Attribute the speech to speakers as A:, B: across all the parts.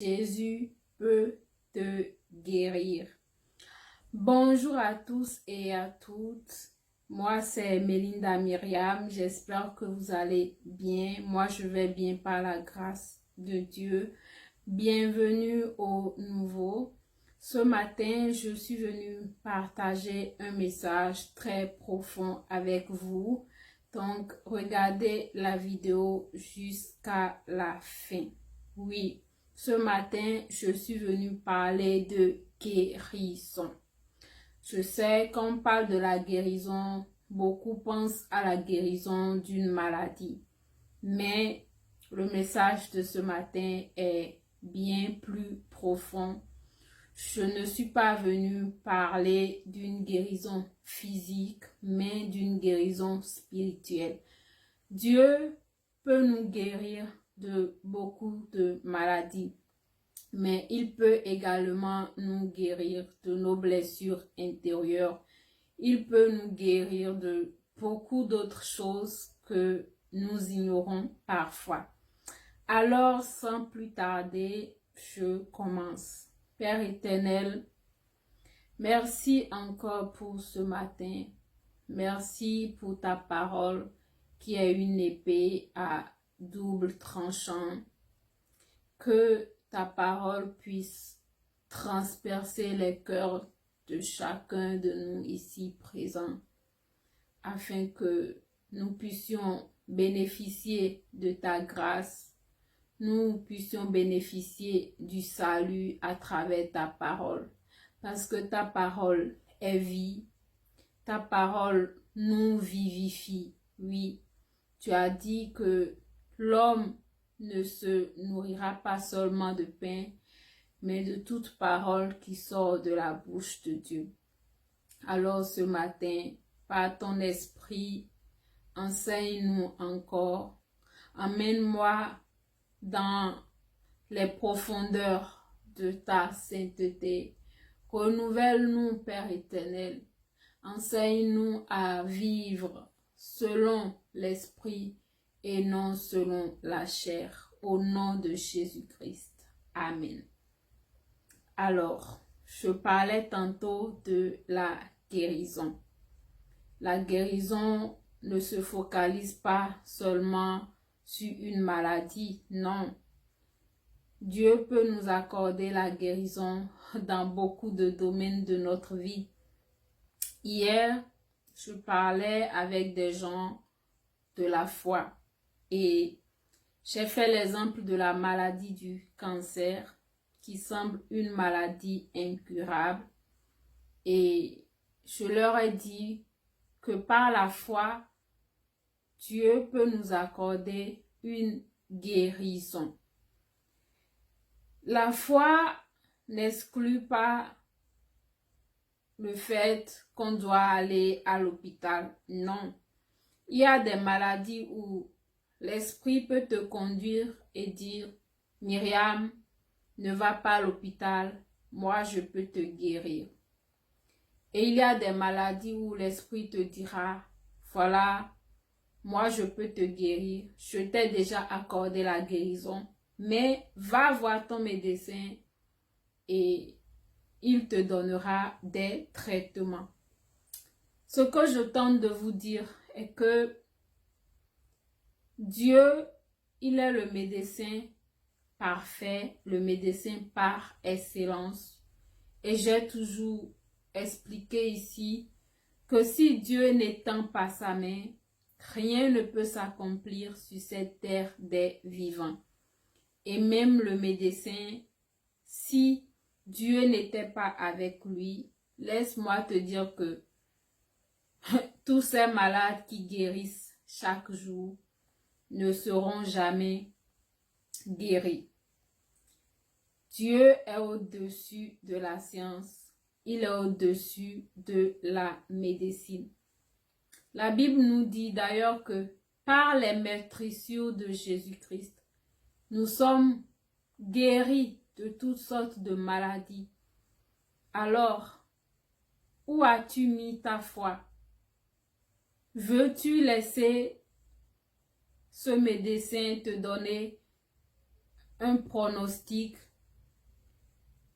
A: Jésus peut te guérir. Bonjour à tous et à toutes. Moi, c'est Melinda Myriam. J'espère que vous allez bien. Moi, je vais bien par la grâce de Dieu. Bienvenue au nouveau. Ce matin, je suis venue partager un message très profond avec vous. Donc, regardez la vidéo jusqu'à la fin. Oui, ce matin, je suis venue parler de guérison. Je sais qu'on parle de la guérison, beaucoup pensent à la guérison d'une maladie. Mais le message de ce matin est bien plus profond. Je ne suis pas venue parler d'une guérison physique, mais d'une guérison spirituelle. Dieu peut nous guérir de beaucoup de maladies, mais il peut également nous guérir de nos blessures intérieures. Il peut nous guérir de beaucoup d'autres choses que nous ignorons parfois. Alors, sans plus tarder, je commence. Père éternel, merci encore pour ce matin. Merci pour ta parole qui est une épée à double tranchant. Que ta parole puisse transpercer les cœurs de chacun de nous ici présents, afin que nous puissions bénéficier de ta grâce, nous puissions bénéficier du salut à travers ta parole. Parce que ta parole est vie, ta parole nous vivifie. Oui, tu as dit que l'homme ne se nourrira pas seulement de pain, mais de toute parole qui sort de la bouche de Dieu. Alors ce matin, par ton esprit, enseigne-nous encore. Emmène-moi dans les profondeurs de ta sainteté. Renouvelle-nous, Père éternel. Enseigne-nous à vivre selon l'esprit et non selon la chair. Au nom de Jésus-Christ. Amen. Alors, je parlais tantôt de la guérison. La guérison ne se focalise pas seulement sur une maladie, non. Dieu peut nous accorder la guérison dans beaucoup de domaines de notre vie. Hier, je parlais avec des gens de la foi et j'ai fait l'exemple de la maladie du cancer qui semble une maladie incurable et je leur ai dit que par la foi, Dieu peut nous accorder une guérison. La foi n'exclut pas le fait qu'on doit aller à l'hôpital. Non. Il y a des maladies où l'esprit peut te conduire et dire, Myriam, ne va pas à l'hôpital, moi je peux te guérir. Et il y a des maladies où l'esprit te dira, voilà, moi je peux te guérir, je t'ai déjà accordé la guérison, mais va voir ton médecin et il te donnera des traitements. Ce que je tente de vous dire est que Dieu, il est le médecin parfait, le médecin par excellence. Et j'ai toujours expliqué ici que si Dieu n'étend pas sa main, rien ne peut s'accomplir sur cette terre des vivants. Et même le médecin, si Dieu n'était pas avec lui, laisse-moi te dire que tous ces malades qui guérissent chaque jour ne seront jamais guéris. Dieu est au-dessus de la science. Il est au-dessus de la médecine. La Bible nous dit d'ailleurs que par les meurtrissures de Jésus-Christ, nous sommes guéris de toutes sortes de maladies. Alors, où as-tu mis ta foi? Veux-tu laisser ce médecin te donner un pronostic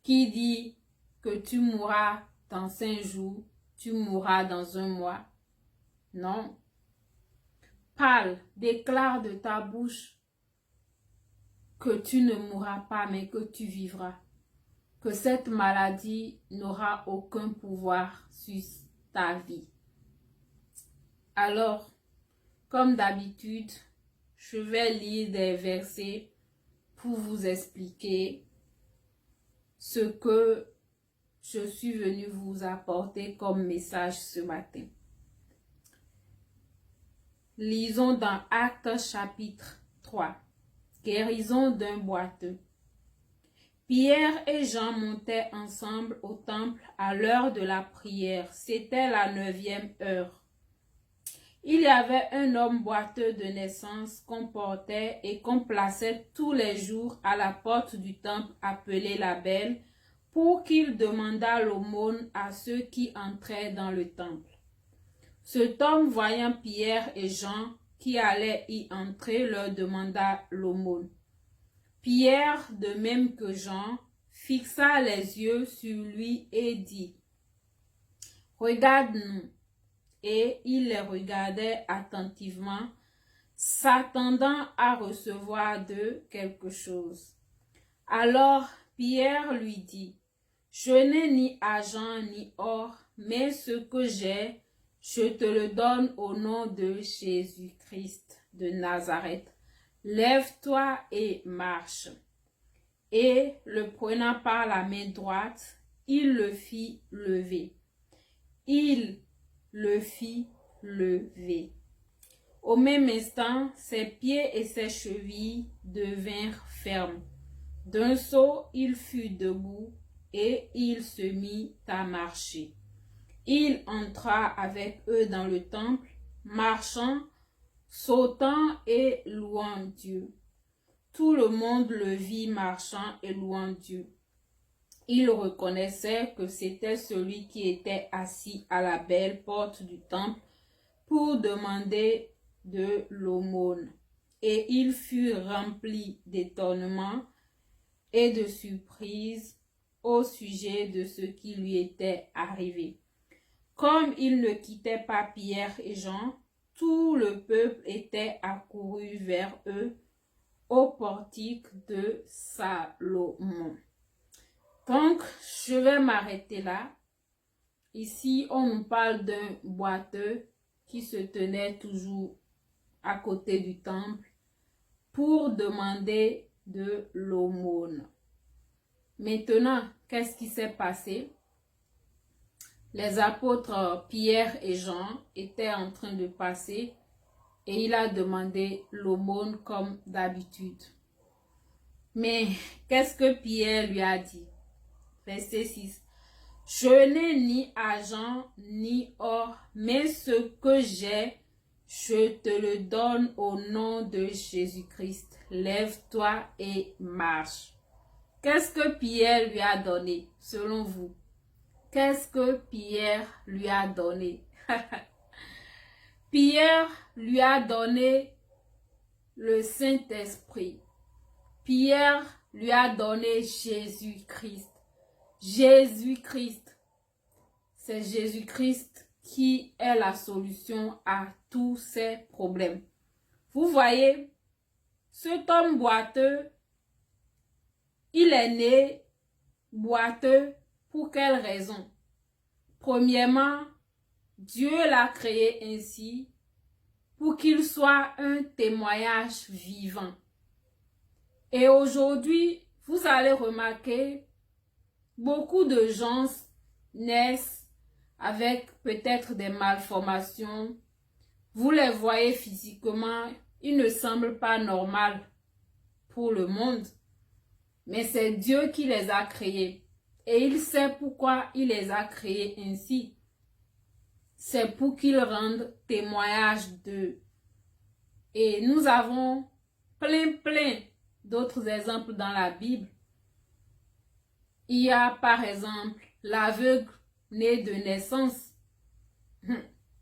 A: qui dit que tu mourras dans 5 jours, tu mourras dans 1 mois. Non. Parle, déclare de ta bouche que tu ne mourras pas, mais que tu vivras. Que cette maladie n'aura aucun pouvoir sur ta vie. Alors, comme d'habitude, je vais lire des versets pour vous expliquer ce que je suis venue vous apporter comme message ce matin. Lisons dans Actes chapitre 3. Guérison d'un boiteux. Pierre et Jean montaient ensemble au temple à l'heure de la prière. C'était la 9e heure. Il y avait un homme boiteux de naissance qu'on portait et qu'on plaçait tous les jours à la porte du temple appelé la Belle pour qu'il demandât l'aumône à ceux qui entraient dans le temple. Cet homme, voyant Pierre et Jean qui allaient y entrer, leur demanda l'aumône. Pierre, de même que Jean, fixa les yeux sur lui et dit, « Regarde-nous. » Et il les regardait attentivement, s'attendant à recevoir d'eux quelque chose. Alors Pierre lui dit, « Je n'ai ni argent ni or, mais ce que j'ai, je te le donne au nom de Jésus-Christ de Nazareth. Lève-toi et marche. » Et le prenant par la main droite, il le fit lever. Il le fit lever. Au même instant, ses pieds et ses chevilles devinrent fermes. D'un saut, il fut debout et il se mit à marcher. Il entra avec eux dans le temple, marchant, sautant et louant Dieu. Tout le monde le vit marchant et louant Dieu. Il reconnaissait que c'était celui qui était assis à la belle porte du temple pour demander de l'aumône. Et il fut rempli d'étonnement et de surprise au sujet de ce qui lui était arrivé. Comme il ne quittait pas Pierre et Jean, tout le peuple était accouru vers eux au portique de Salomon. Donc, je vais m'arrêter là. Ici, on nous parle d'un boiteux qui se tenait toujours à côté du temple pour demander de l'aumône. Maintenant, qu'est-ce qui s'est passé? Les apôtres Pierre et Jean étaient en train de passer et il a demandé l'aumône comme d'habitude. Mais qu'est-ce que Pierre lui a dit? Verset 6. Je n'ai ni argent ni or, mais ce que j'ai, je te le donne au nom de Jésus-Christ. Lève-toi et marche. Qu'est-ce que Pierre lui a donné, selon vous? Qu'est-ce que Pierre lui a donné? Pierre lui a donné le Saint-Esprit. Pierre lui a donné Jésus-Christ. Jésus-Christ, c'est Jésus-Christ qui est la solution à tous ces problèmes. Vous voyez, cet homme boiteux, il est né boiteux pour quelle raison? Premièrement, Dieu l'a créé ainsi pour qu'il soit un témoignage vivant. Et aujourd'hui, vous allez remarquer, beaucoup de gens naissent avec peut-être des malformations. Vous les voyez physiquement, ils ne semblent pas normaux pour le monde. Mais c'est Dieu qui les a créés. Et il sait pourquoi il les a créés ainsi. C'est pour qu'ils rendent témoignage d'eux. Et nous avons plein d'autres exemples dans la Bible. Il y a par exemple l'aveugle né de naissance.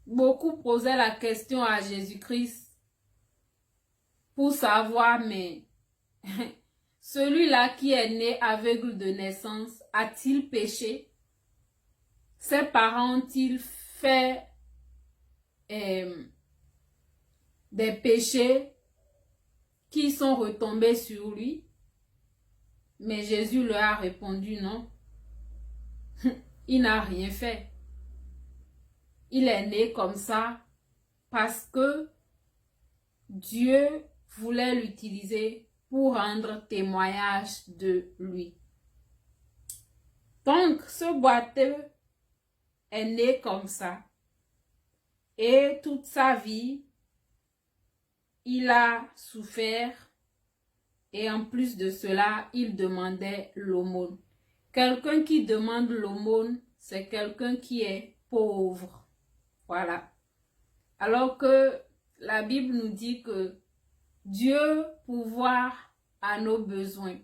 A: Beaucoup posaient la question à Jésus-Christ pour savoir, mais celui-là qui est né aveugle de naissance, a-t-il péché? Ses parents ont-ils fait des péchés qui sont retombés sur lui? Mais Jésus leur a répondu non. Il n'a rien fait. Il est né comme ça parce que Dieu voulait l'utiliser pour rendre témoignage de lui. Donc, ce boiteux est né comme ça. Et toute sa vie, il a souffert. Et en plus de cela, il demandait l'aumône. Quelqu'un qui demande l'aumône, c'est quelqu'un qui est pauvre. Voilà. Alors que la Bible nous dit que Dieu pourvoit à nos besoins.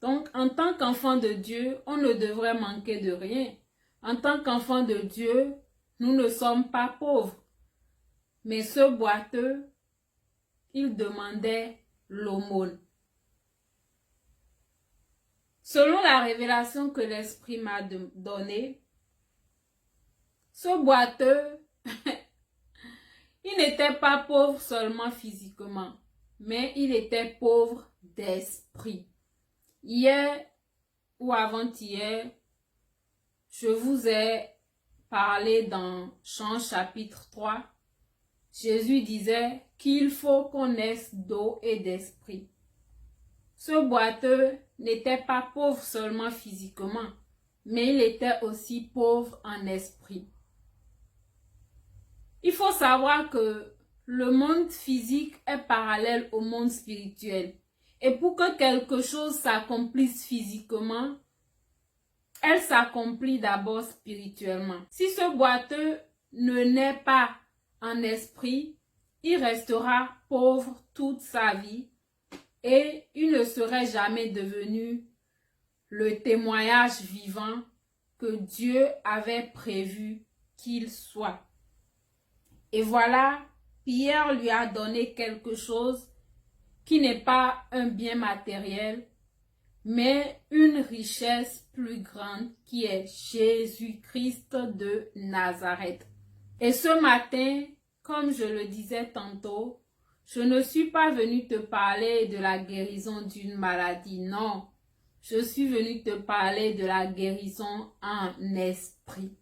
A: Donc, en tant qu'enfant de Dieu, on ne devrait manquer de rien. En tant qu'enfant de Dieu, nous ne sommes pas pauvres. Mais ce boiteux, il demandait l'aumône. Selon la révélation que l'Esprit m'a donnée, ce boiteux, il n'était pas pauvre seulement physiquement, mais il était pauvre d'esprit. Hier ou avant-hier, je vous ai parlé dans Jean chapitre 3. Jésus disait qu'il faut qu'on naisse d'eau et d'esprit. Ce boiteux n'était pas pauvre seulement physiquement, mais il était aussi pauvre en esprit. Il faut savoir que le monde physique est parallèle au monde spirituel. Et pour que quelque chose s'accomplisse physiquement, elle s'accomplit d'abord spirituellement. Si ce boiteux ne naît pas en esprit, il restera pauvre toute sa vie et il ne serait jamais devenu le témoignage vivant que Dieu avait prévu qu'il soit. Et voilà, Pierre lui a donné quelque chose qui n'est pas un bien matériel, mais une richesse plus grande qui est Jésus-Christ de Nazareth. Et ce matin, comme je le disais tantôt, je ne suis pas venue te parler de la guérison d'une maladie, non. Je suis venue te parler de la guérison en esprit.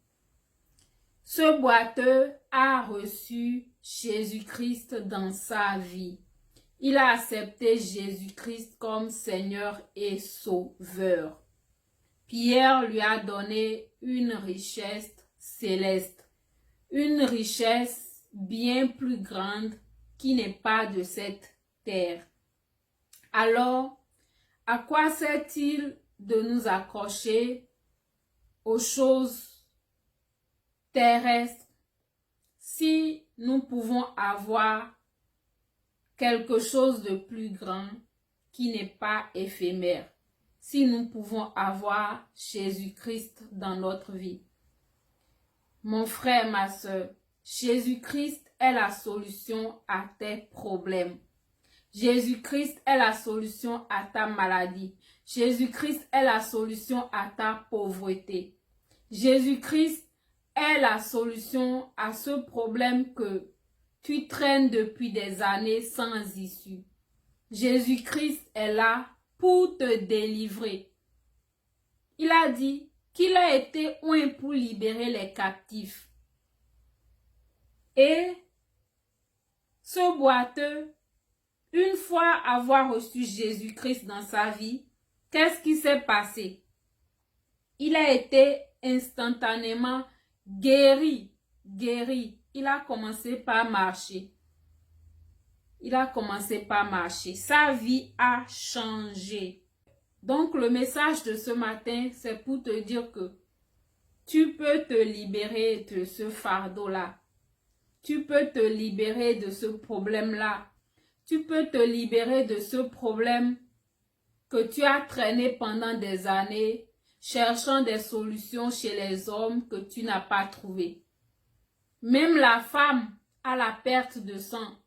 A: Ce boiteux a reçu Jésus-Christ dans sa vie. Il a accepté Jésus-Christ comme Seigneur et Sauveur. Pierre lui a donné une richesse céleste, une richesse bien plus grande qui n'est pas de cette terre. Alors, à quoi sert-il de nous accrocher aux choses terrestres si nous pouvons avoir quelque chose de plus grand qui n'est pas éphémère, si nous pouvons avoir Jésus-Christ dans notre vie? Mon frère, ma soeur, Jésus-Christ est la solution à tes problèmes. Jésus-Christ est la solution à ta maladie. Jésus-Christ est la solution à ta pauvreté. Jésus-Christ est la solution à ce problème que tu traînes depuis des années sans issue. Jésus-Christ est là pour te délivrer. Il a dit qu'il a été oint pour libérer les captifs. Et ce boiteux, une fois avoir reçu Jésus-Christ dans sa vie, qu'est-ce qui s'est passé? Il a été instantanément guéri. Il a commencé par marcher. Sa vie a changé. Donc, le message de ce matin, c'est pour te dire que tu peux te libérer de ce fardeau-là. Tu peux te libérer de ce problème-là. Tu peux te libérer de ce problème que tu as traîné pendant des années, cherchant des solutions chez les hommes que tu n'as pas trouvées. Même la femme à la perte de sang.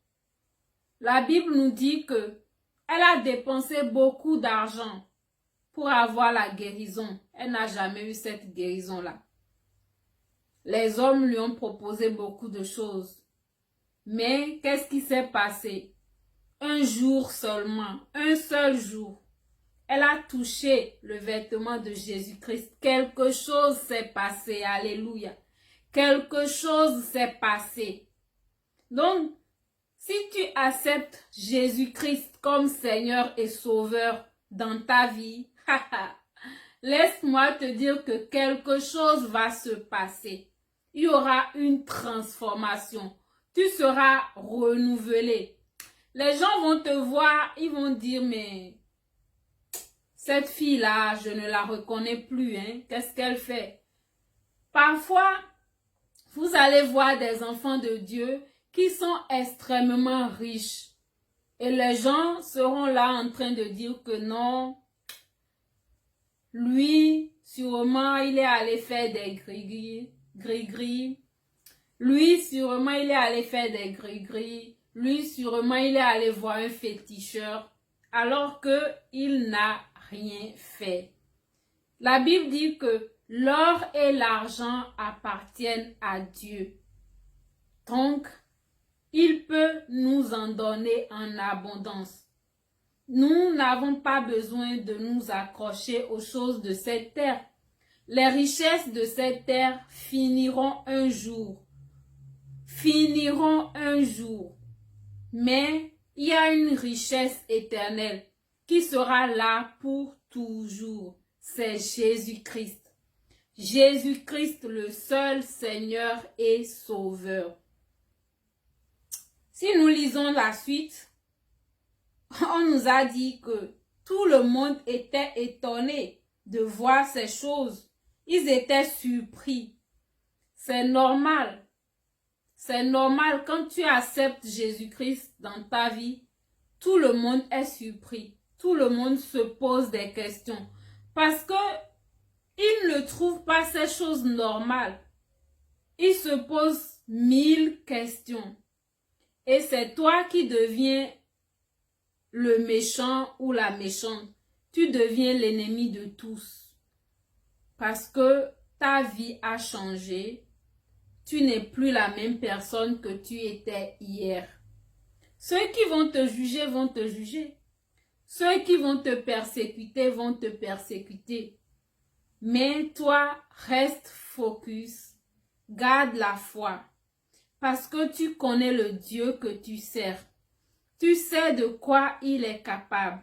A: La Bible nous dit que elle a dépensé beaucoup d'argent pour avoir la guérison. Elle n'a jamais eu cette guérison-là. Les hommes lui ont proposé beaucoup de choses. Mais qu'est-ce qui s'est passé? Un jour seulement, un seul jour, elle a touché le vêtement de Jésus-Christ. Quelque chose s'est passé. Alléluia. Quelque chose s'est passé. Donc, si tu acceptes Jésus-Christ comme Seigneur et Sauveur dans ta vie, laisse-moi te dire que quelque chose va se passer. Il y aura une transformation. Tu seras renouvelé. Les gens vont te voir, ils vont dire, mais cette fille-là, je ne la reconnais plus. Hein? Qu'est-ce qu'elle fait? Parfois, vous allez voir des enfants de Dieu qui sont extrêmement riches. Et les gens seront là en train de dire que non, lui, sûrement, il est allé faire des gris-gris. Lui, sûrement, il est allé faire des gris-gris. Lui, sûrement, il est allé voir un féticheur. Alors qu'il n'a rien fait. La Bible dit que l'or et l'argent appartiennent à Dieu. Donc, il peut nous en donner en abondance. Nous n'avons pas besoin de nous accrocher aux choses de cette terre. Les richesses de cette terre finiront un jour. Finiront un jour. Mais il y a une richesse éternelle qui sera là pour toujours. C'est Jésus-Christ. Jésus-Christ, le seul Seigneur et Sauveur. Si nous lisons la suite, on nous a dit que tout le monde était étonné de voir ces choses. Ils étaient surpris. C'est normal. C'est normal quand tu acceptes Jésus-Christ dans ta vie, tout le monde est surpris. Tout le monde se pose des questions. Parce que ils ne trouvent pas ces choses normales. Ils se posent 1000 questions. Et c'est toi qui deviens le méchant ou la méchante. Tu deviens l'ennemi de tous. Parce que ta vie a changé. Tu n'es plus la même personne que tu étais hier. Ceux qui vont te juger vont te juger. Ceux qui vont te persécuter vont te persécuter. Mais toi, reste focus. Garde la foi. Parce que tu connais le Dieu que tu sers. Tu sais de quoi il est capable.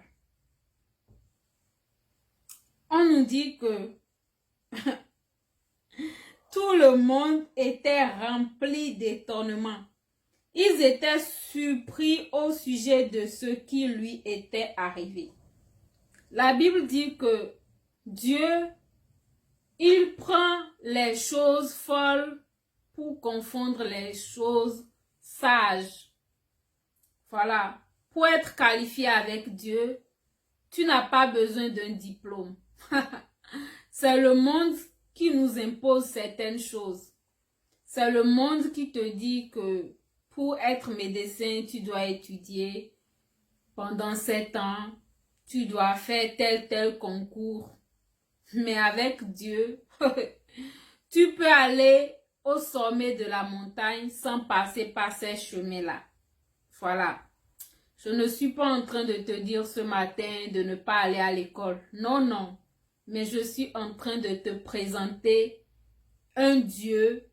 A: On nous dit que tout le monde était rempli d'étonnement. Ils étaient surpris au sujet de ce qui lui était arrivé. La Bible dit que Dieu, il prend les choses folles pour confondre les choses sages. Voilà. Pour être qualifié avec Dieu, tu n'as pas besoin d'un diplôme. C'est le monde qui nous impose certaines choses. C'est le monde qui te dit que pour être médecin, tu dois étudier pendant 7 ans. Tu dois faire tel concours. Mais avec Dieu, tu peux aller au sommet de la montagne sans passer par ces chemins-là. Voilà. Je ne suis pas en train de te dire ce matin de ne pas aller à l'école. Non, non. Mais je suis en train de te présenter un Dieu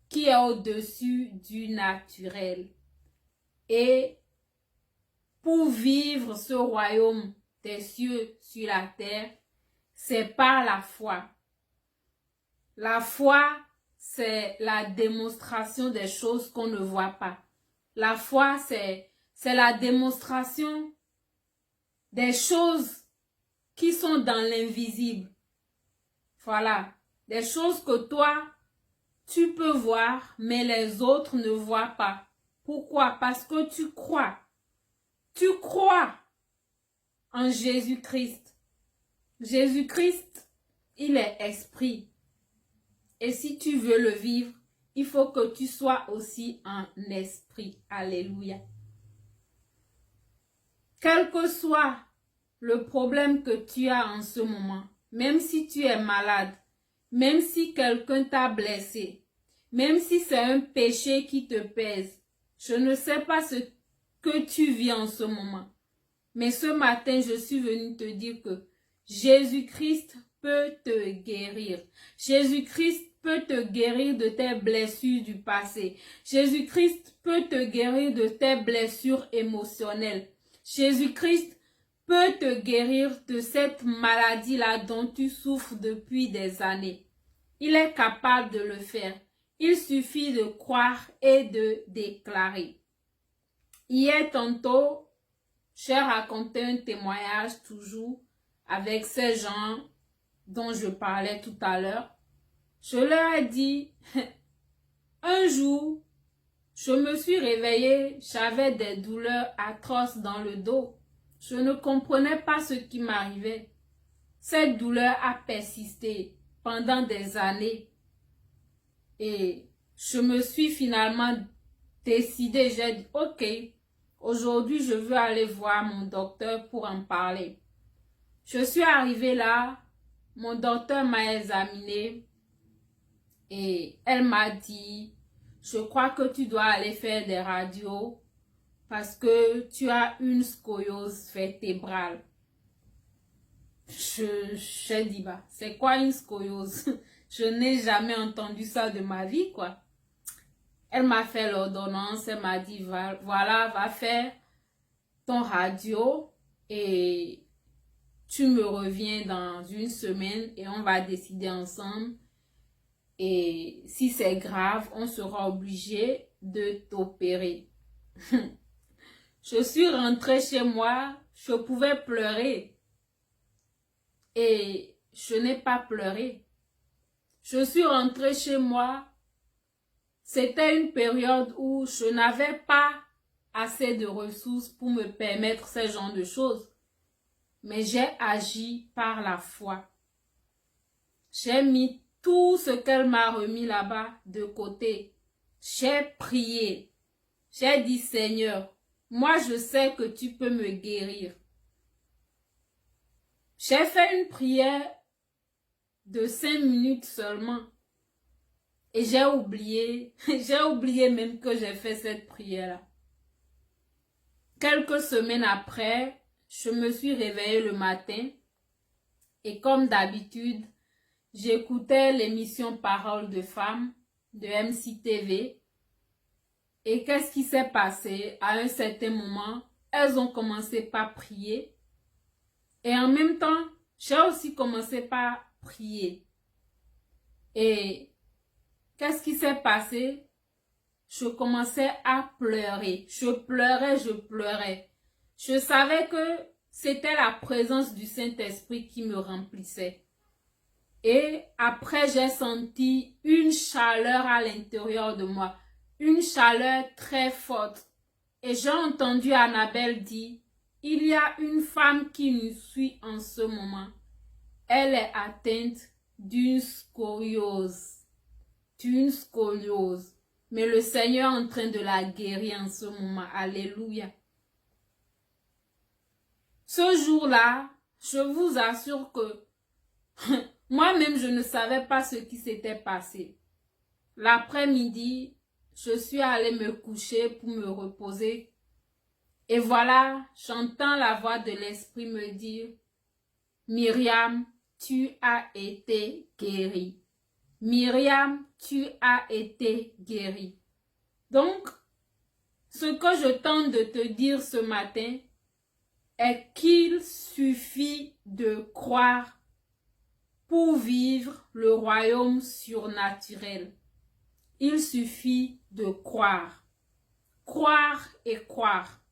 A: qui est au-dessus du naturel. Et pour vivre ce royaume des cieux sur la terre, c'est par la foi. La foi, c'est la démonstration des choses qu'on ne voit pas. La foi, c'est la démonstration des choses qui sont dans l'invisible. Voilà. Des choses que toi, tu peux voir, mais les autres ne voient pas. Pourquoi? Parce que tu crois. Tu crois en Jésus-Christ. Jésus-Christ, il est esprit. Et si tu veux le vivre, il faut que tu sois aussi en esprit. Alléluia. Quel que soit le problème que tu as en ce moment, même si tu es malade, même si quelqu'un t'a blessé, même si c'est un péché qui te pèse, je ne sais pas ce que tu vis en ce moment. Mais ce matin, je suis venue te dire que Jésus-Christ peut te guérir. Jésus-Christ peut te guérir de tes blessures du passé. Jésus-Christ peut te guérir de tes blessures émotionnelles. Jésus-Christ peut te guérir de cette maladie-là dont tu souffres depuis des années. Il est capable de le faire. Il suffit de croire et de déclarer. Hier tantôt, j'ai raconté un témoignage toujours avec ces gens dont je parlais tout à l'heure. Je leur ai dit, un jour, je me suis réveillée, j'avais des douleurs atroces dans le dos. Je ne comprenais pas ce qui m'arrivait. Cette douleur a persisté pendant des années. Et je me suis finalement décidée, j'ai dit, ok, aujourd'hui je veux aller voir mon docteur pour en parler. Je suis arrivée là, mon docteur m'a examinée et elle m'a dit, je crois que tu dois aller faire des radios parce que tu as une scoliose vertébrale. J'ai dit, bah, c'est quoi une scoliose? Je n'ai jamais entendu ça de ma vie, quoi. Elle m'a fait l'ordonnance, elle m'a dit, voilà, va faire ton radio et tu me reviens dans une semaine et on va décider ensemble. Et si c'est grave, on sera obligé de t'opérer. Je suis rentrée chez moi, je pouvais pleurer. Et je n'ai pas pleuré. Je suis rentrée chez moi. C'était une période où je n'avais pas assez de ressources pour me permettre ce genre de choses. Mais j'ai agi par la foi. J'ai mis tout ce qu'elle m'a remis là-bas de côté. J'ai prié. J'ai dit, Seigneur, moi je sais que tu peux me guérir. J'ai fait une prière de 5 minutes seulement. Et j'ai oublié même que j'ai fait cette prière-là. Quelques semaines après, je me suis réveillée le matin et comme d'habitude, j'écoutais l'émission Paroles de femmes de MCTV. Et qu'est-ce qui s'est passé? À un certain moment, elles ont commencé par prier. Et en même temps, j'ai aussi commencé par prier. Et qu'est-ce qui s'est passé? Je commençais à pleurer. Je pleurais. Je savais que c'était la présence du Saint-Esprit qui me remplissait. Et après, j'ai senti une chaleur à l'intérieur de moi. Une chaleur très forte. Et j'ai entendu Annabelle dire, il y a une femme qui nous suit en ce moment. Elle est atteinte d'une scoliose. Mais le Seigneur est en train de la guérir en ce moment. Alléluia. Ce jour-là, je vous assure que moi-même, je ne savais pas ce qui s'était passé. L'après-midi, je suis allée me coucher pour me reposer. Et voilà, j'entends la voix de l'Esprit me dire, Myriam, tu as été guérie. Myriam, tu as été guérie. Donc, ce que je tente de te dire ce matin est qu'il suffit de croire pour vivre le royaume surnaturel. Il suffit de croire. Croire et croire.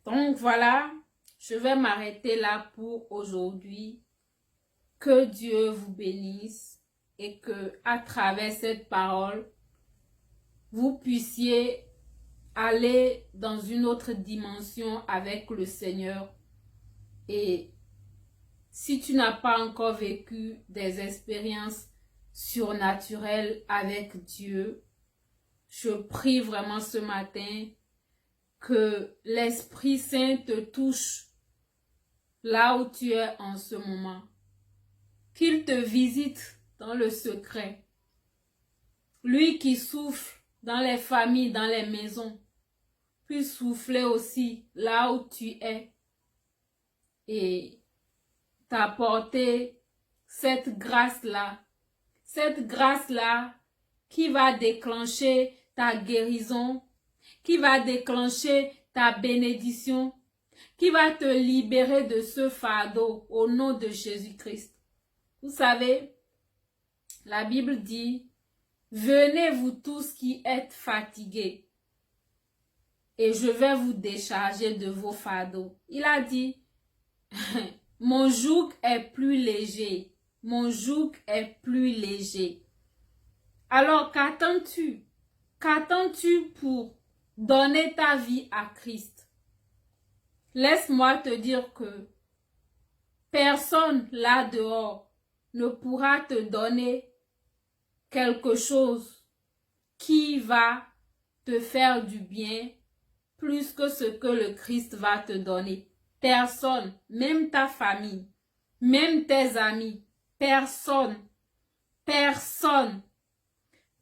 A: Donc voilà, je vais m'arrêter là pour aujourd'hui. Que Dieu vous bénisse et que à travers cette parole, vous puissiez aller dans une autre dimension avec le Seigneur. Et si tu n'as pas encore vécu des expériences surnaturelles avec Dieu, je prie vraiment ce matin que l'Esprit Saint te touche là où tu es en ce moment. Qu'il te visite dans le secret. Lui qui souffle dans les familles, dans les maisons, puisse souffler aussi là où tu es et t'apporter cette grâce-là qui va déclencher ta guérison, qui va déclencher ta bénédiction, qui va te libérer de ce fardeau au nom de Jésus-Christ. Vous savez, la Bible dit, venez vous tous qui êtes fatigués et je vais vous décharger de vos fardeaux. Il a dit, mon joug est plus léger. Mon joug est plus léger. Alors, qu'attends-tu? Qu'attends-tu pour donner ta vie à Christ? Laisse-moi te dire que personne là dehors ne pourra te donner quelque chose qui va te faire du bien plus que ce que le Christ va te donner. Personne, même ta famille, même tes amis, personne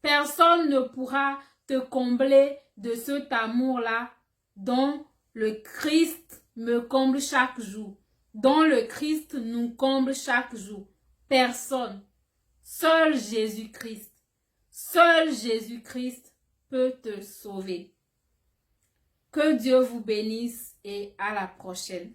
A: ne pourra te combler de cet amour-là dont le Christ me comble chaque jour, dont le Christ nous comble chaque jour. Personne. Seul Jésus-Christ peut te sauver. Que Dieu vous bénisse et à la prochaine.